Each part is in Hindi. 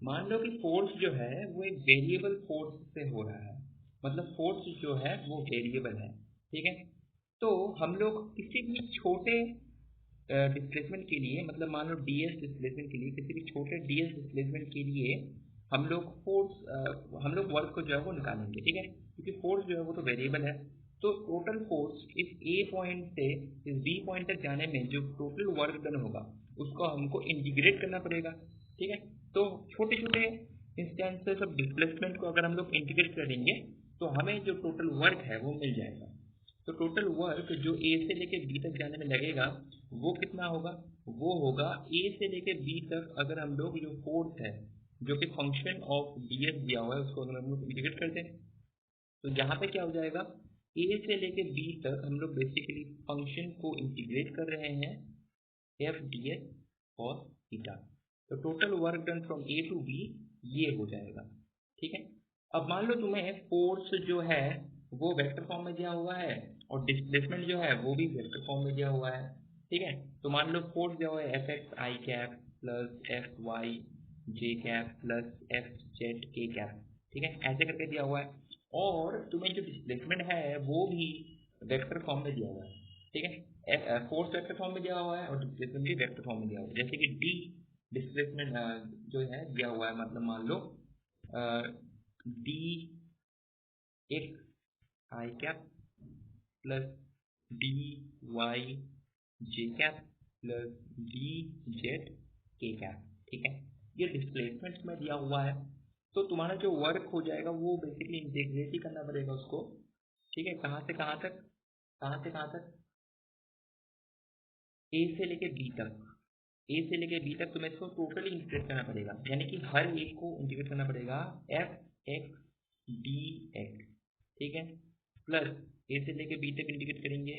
मान लो कि फोर्स जो है वो एक वेरिएबल फोर्स से हो रहा है, मतलब फोर्स जो है वो वेरिएबल है, ठीक है। तो हम लोग किसी भी छोटे डिस्प्लेसमेंट के लिए, मतलब मान लो डीएस डिस्प्लेसमेंट के लिए, किसी भी छोटे डीएस डिस्प्लेसमेंट के लिए हम लोग हम लोग वर्क को जो है वो निकालेंगे, ठीक है, क्योंकि फोर्स जो है वो तो वेरिएबल है। तो टोटल फोर्स इस ए पॉइंट से इस बी पॉइंट तक जाने में जो टोटल वर्क डन होगा उसको हमको इंटीग्रेट करना पड़ेगा, ठीक है। तो छोटे छोटे इंस्टेंसेस ऑफ डिस्प्लेसमेंट को अगर हम लोग इंटीग्रेट करेंगे तो हमें जो टोटल वर्क है वो मिल जाएगा। तो टोटल वर्क जो ए से लेके बी तक जाने में लगेगा वो कितना होगा? वो होगा ए से लेके बी तक, अगर हम लोग जो फोर्स है जो कि फंक्शन ऑफ डीएस दिया हुआ है उसको अगर हम लोग इंटीग्रेट करते हैं तो यहाँ पे क्या हो जाएगा, ए से लेके बी तक हम लोग बेसिकली फंक्शन को इंटीग्रेट कर रहे हैं एफ डी एस और थीटा। तो total work done from A to B ये हो जाएगा, ठीक है। अब मान लो तुम्हें फोर्स जो है वो वेक्टर फॉर्म में दिया हुआ है और डिस्प्लेसमेंट जो है वो भी वेक्टर फॉर्म में दिया हुआ है, ठीक है। तो मान लो फोर्स दिया हुआ है एफ एक्स आई कैप प्लस एफ वाई जे कैप प्लस एफ जेड के कैप, ठीक है, ऐसे करके दिया हुआ है। और तुम्हें जो डिस्प्लेसमेंट है वो भी वेक्टर फॉर्म में दिया हुआ है, ठीक है। फोर्स वेक्टर फॉर्म में दिया हुआ है और डिस्प्लेसमेंट भी वेक्टर फॉर्म में दिया हुआ है। जैसे कि डी डिस्प्लेसमेंट जो है दिया हुआ है, मतलब मान लो डी एक्स आई कैप प्लस डी वाई जे कैप प्लस डी जेड के कैप, ठीक है। ये डिस्प्लेसमेंट में दिया हुआ है। तो तुम्हारा जो वर्क हो जाएगा वो बेसिकली इंटीग्रेट ही करना पड़ेगा उसको, ठीक है। कहाँ से कहाँ तक? कहाँ से कहाँ तक? ए से लेके बी तक। ए से लेके बी तक तुम्हें इसको टोटली इंटीग्रेट करना पड़ेगा, यानी कि हर एक को इंटीग्रेट करना पड़ेगा एफ एक्स डी एक्स, ठीक है, प्लस ए से लेके बी तक इंटीग्रेट करेंगे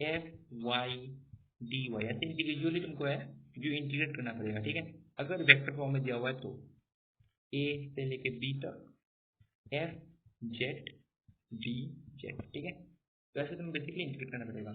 एफ वाई डी वाई, ऐसे इंडिविजुअली तुमको है जो इंटीग्रेट करना पड़ेगा, ठीक है। अगर वेक्टर फॉर्म में दिया हुआ है तो ए से लेके बी तक एफ जेड डी जेड, ठीक है। तो ऐसे तुम्हें बेसिकली इंटीग्रेट करना पड़ेगा।